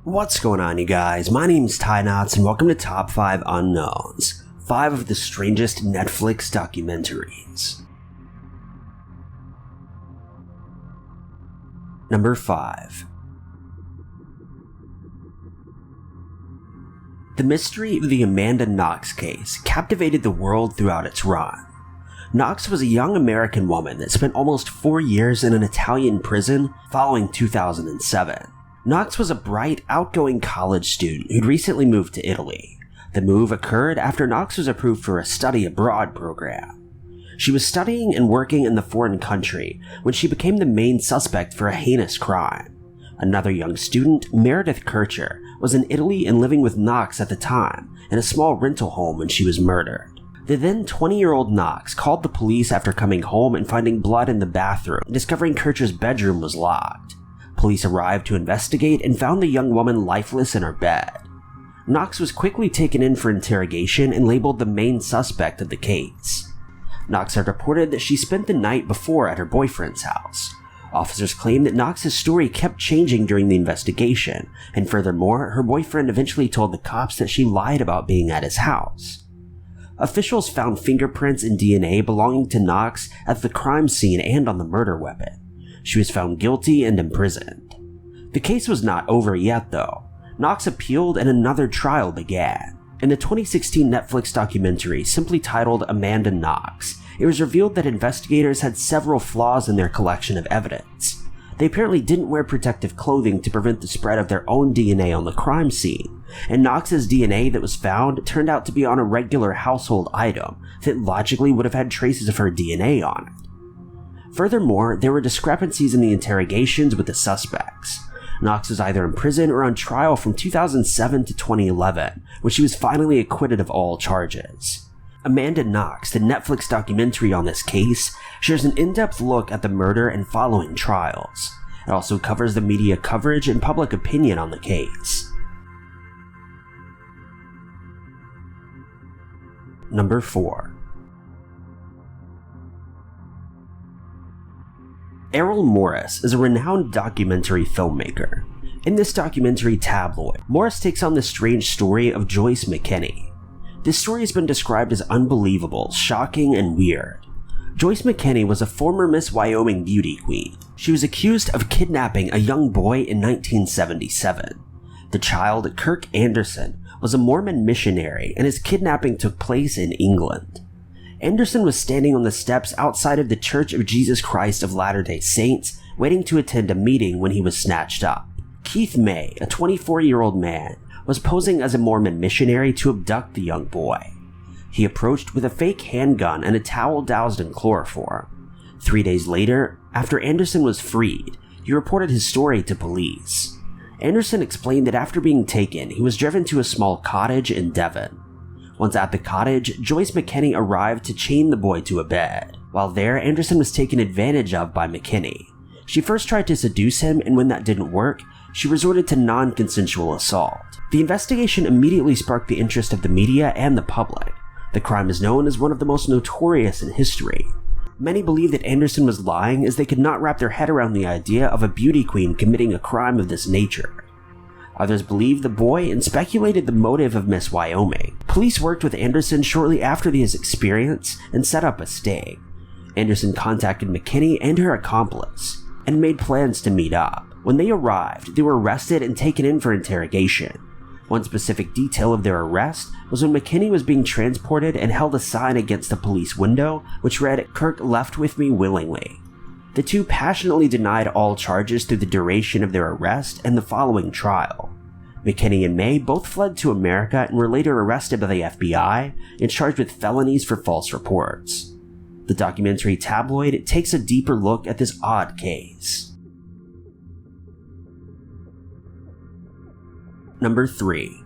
What's going on, you guys? My name's Knox, and welcome to Top 5 Unknowns, 5 of the strangest Netflix documentaries. Number 5. The mystery of the Amanda Knox case captivated the world throughout its run. Knox was a young American woman that spent almost 4 years in an Italian prison following 2007. Knox was a bright, outgoing college student who'd recently moved to Italy. The move occurred after Knox was approved for a study abroad program. She was studying and working in the foreign country when she became the main suspect for a heinous crime. Another young student, Meredith Kircher, was in Italy and living with Knox at the time in a small rental home when she was murdered. The then 20-year-old Knox called the police after coming home and finding blood in the bathroom and discovering Kircher's bedroom was locked. Police arrived to investigate and found the young woman lifeless in her bed. Knox was quickly taken in for interrogation and labeled the main suspect of the case. Knox had reported that she spent the night before at her boyfriend's house. Officers claimed that Knox's story kept changing during the investigation, and furthermore, her boyfriend eventually told the cops that she lied about being at his house. Officials found fingerprints and DNA belonging to Knox at the crime scene and on the murder weapon. She was found guilty and imprisoned. The case was not over yet, though. Knox appealed and another trial began. In the 2016 Netflix documentary simply titled Amanda Knox, it was revealed that investigators had several flaws in their collection of evidence. They apparently didn't wear protective clothing to prevent the spread of their own DNA on the crime scene, and Knox's DNA that was found turned out to be on a regular household item that logically would have had traces of her DNA on it. Furthermore, there were discrepancies in the interrogations with the suspects. Knox was either in prison or on trial from 2007 to 2011, when she was finally acquitted of all charges. Amanda Knox, the Netflix documentary on this case, shares an in-depth look at the murder and following trials. It also covers the media coverage and public opinion on the case. Number 4. Errol Morris is a renowned documentary filmmaker. In this documentary Tabloid, Morris takes on the strange story of Joyce McKinney. This story has been described as unbelievable, shocking, and weird. Joyce McKinney was a former Miss Wyoming beauty queen. She was accused of kidnapping a young boy in 1977. The child, Kirk Anderson, was a Mormon missionary, and his kidnapping took place in England. Anderson was standing on the steps outside of the Church of Jesus Christ of Latter-day Saints, waiting to attend a meeting when he was snatched up. Keith May, a 24-year-old man, was posing as a Mormon missionary to abduct the young boy. He approached with a fake handgun and a towel doused in chloroform. 3 days later, after Anderson was freed, he reported his story to police. Anderson explained that after being taken, he was driven to a small cottage in Devon. Once at the cottage, Joyce McKinney arrived to chain the boy to a bed. While there, Anderson was taken advantage of by McKinney. She first tried to seduce him, and when that didn't work, she resorted to non-consensual assault. The investigation immediately sparked the interest of the media and the public. The crime is known as one of the most notorious in history. Many believe that Anderson was lying as they could not wrap their head around the idea of a beauty queen committing a crime of this nature. Others believed the boy and speculated the motive of Miss Wyoming. Police worked with Anderson shortly after his experience and set up a sting. Anderson contacted McKinney and her accomplice and made plans to meet up. When they arrived, they were arrested and taken in for interrogation. One specific detail of their arrest was when McKinney was being transported and held a sign against the police window which read, "Kirk left with me willingly." The two passionately denied all charges through the duration of their arrest and the following trial. McKinney and May both fled to America and were later arrested by the FBI and charged with felonies for false reports. The documentary Tabloid takes a deeper look at this odd case. Number 3.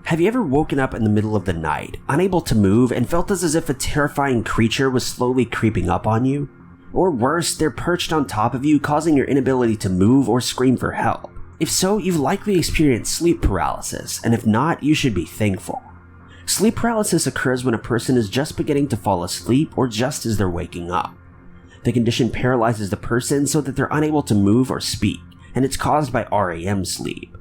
Have you ever woken up in the middle of the night, unable to move, and felt as if a terrifying creature was slowly creeping up on you? Or worse, they're perched on top of you, causing your inability to move or scream for help. If so, you've likely experienced sleep paralysis, and if not, you should be thankful. Sleep paralysis occurs when a person is just beginning to fall asleep or just as they're waking up. The condition paralyzes the person so that they're unable to move or speak, and it's caused by REM sleep.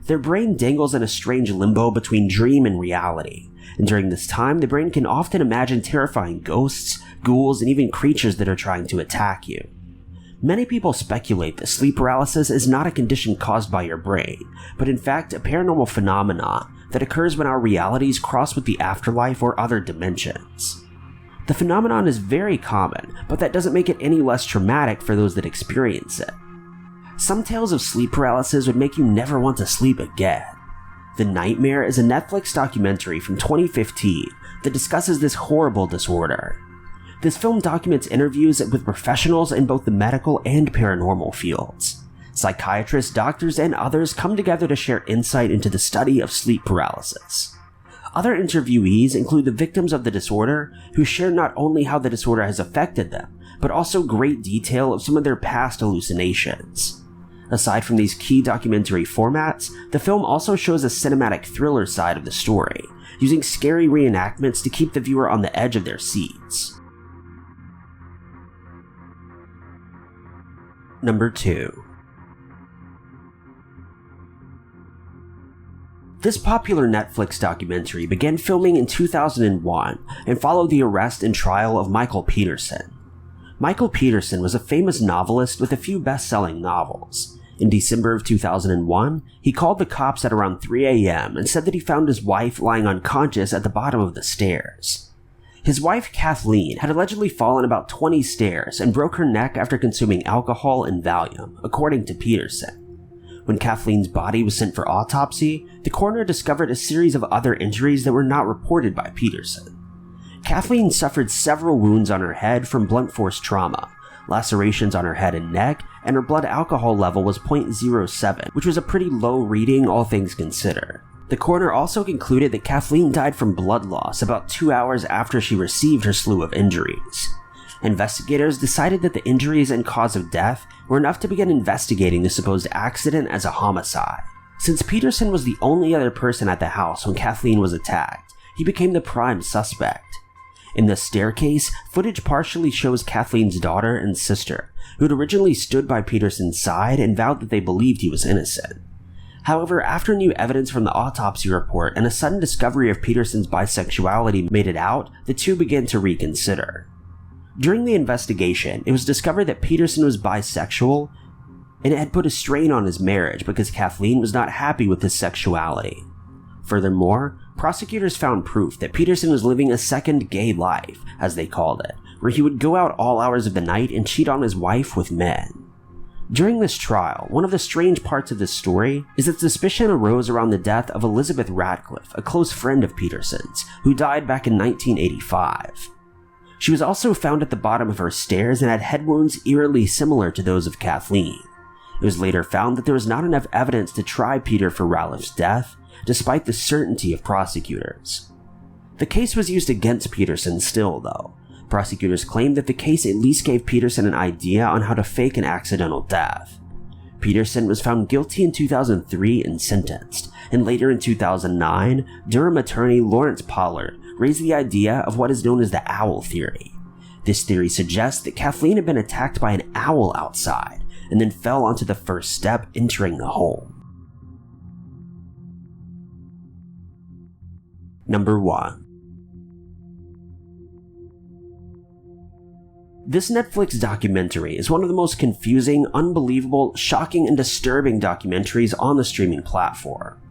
Their brain dangles in a strange limbo between dream and reality, and during this time, the brain can often imagine terrifying ghosts, ghouls, and even creatures that are trying to attack you. Many people speculate that sleep paralysis is not a condition caused by your brain, but in fact a paranormal phenomenon that occurs when our realities cross with the afterlife or other dimensions. The phenomenon is very common, but that doesn't make it any less traumatic for those that experience it. Some tales of sleep paralysis would make you never want to sleep again. The Nightmare is a Netflix documentary from 2015 that discusses this horrible disorder. This film documents interviews with professionals in both the medical and paranormal fields. Psychiatrists, doctors, and others come together to share insight into the study of sleep paralysis. Other interviewees include the victims of the disorder, who share not only how the disorder has affected them, but also great detail of some of their past hallucinations. Aside from these key documentary formats, the film also shows a cinematic thriller side of the story, using scary reenactments to keep the viewer on the edge of their seats. Number 2. This popular Netflix documentary began filming in 2001 and followed the arrest and trial of Michael Peterson. Michael Peterson was a famous novelist with a few best-selling novels. In December of 2001, he called the cops at around 3 a.m. and said that he found his wife lying unconscious at the bottom of the stairs. His wife, Kathleen, had allegedly fallen about 20 stairs and broke her neck after consuming alcohol and Valium, according to Peterson. When Kathleen's body was sent for autopsy, the coroner discovered a series of other injuries that were not reported by Peterson. Kathleen suffered several wounds on her head from blunt force trauma, lacerations on her head and neck, and her blood alcohol level was 0.07, which was a pretty low reading all things considered. The coroner also concluded that Kathleen died from blood loss about 2 hours after she received her slew of injuries. Investigators decided that the injuries and cause of death were enough to begin investigating the supposed accident as a homicide. Since Peterson was the only other person at the house when Kathleen was attacked, he became the prime suspect. In the staircase, footage partially shows Kathleen's daughter and sister, who had originally stood by Peterson's side and vowed that they believed he was innocent. However, after new evidence from the autopsy report and a sudden discovery of Peterson's bisexuality made it out, the two began to reconsider. During the investigation, it was discovered that Peterson was bisexual, and it had put a strain on his marriage because Kathleen was not happy with his sexuality. Furthermore, prosecutors found proof that Peterson was living a second gay life, as they called it, where he would go out all hours of the night and cheat on his wife with men. During this trial, one of the strange parts of this story is that suspicion arose around the death of Elizabeth Radcliffe, a close friend of Peterson's, who died back in 1985. She was also found at the bottom of her stairs and had head wounds eerily similar to those of Kathleen. It was later found that there was not enough evidence to try Peter for Radcliffe's death, despite the certainty of prosecutors. The case was used against Peterson still, though. Prosecutors claimed that the case at least gave Peterson an idea on how to fake an accidental death. Peterson was found guilty in 2003 and sentenced, and later in 2009, Durham attorney Lawrence Pollard raised the idea of what is known as the owl theory. This theory suggests that Kathleen had been attacked by an owl outside, and then fell onto the first step entering the home. Number 1. This Netflix documentary is one of the most confusing, unbelievable, shocking, and disturbing documentaries on the streaming platform.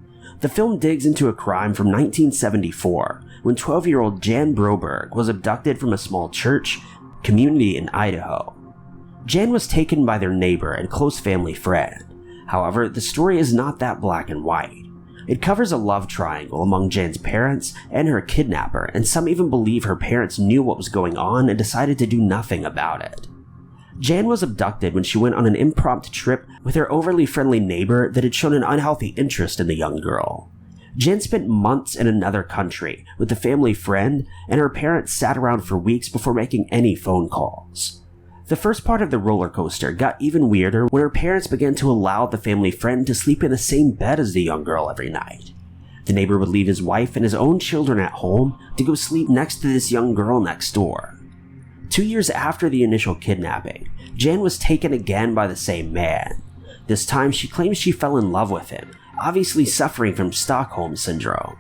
The film digs into a crime from 1974, when 12-year-old Jan Broberg was abducted from a small church community in Idaho. Jan was taken by their neighbor and close family friend. However, the story is not that black and white. It covers a love triangle among Jan's parents and her kidnapper, and some even believe her parents knew what was going on and decided to do nothing about it. Jan was abducted when she went on an impromptu trip with her overly friendly neighbor that had shown an unhealthy interest in the young girl. Jan spent months in another country with the family friend, and her parents sat around for weeks before making any phone calls. The first part of the roller coaster got even weirder when her parents began to allow the family friend to sleep in the same bed as the young girl every night. The neighbor would leave his wife and his own children at home to go sleep next to this young girl next door. 2 years after the initial kidnapping, Jan was taken again by the same man. This time she claims she fell in love with him, obviously suffering from Stockholm Syndrome.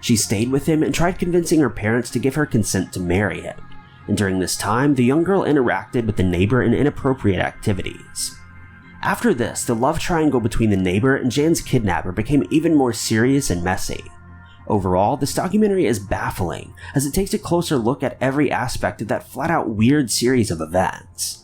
She stayed with him and tried convincing her parents to give her consent to marry him, and during this time the young girl interacted with the neighbor in inappropriate activities. After this, the love triangle between the neighbor and Jan's kidnapper became even more serious and messy. Overall, this documentary is baffling, as it takes a closer look at every aspect of that flat-out weird series of events.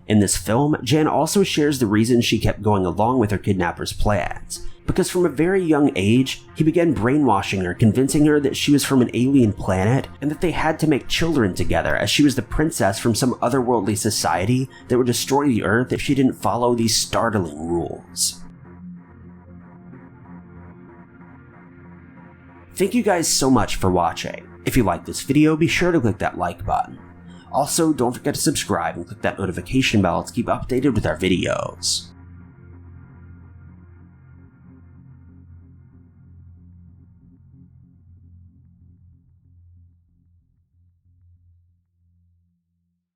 In this film, Jan also shares the reason she kept going along with her kidnapper's plans, because from a very young age, he began brainwashing her, convincing her that she was from an alien planet and that they had to make children together, as she was the princess from some otherworldly society that would destroy the Earth if she didn't follow these startling rules. Thank you guys so much for watching. If you liked this video, be sure to click that like button. Also, don't forget to subscribe and click that notification bell to keep updated with our videos.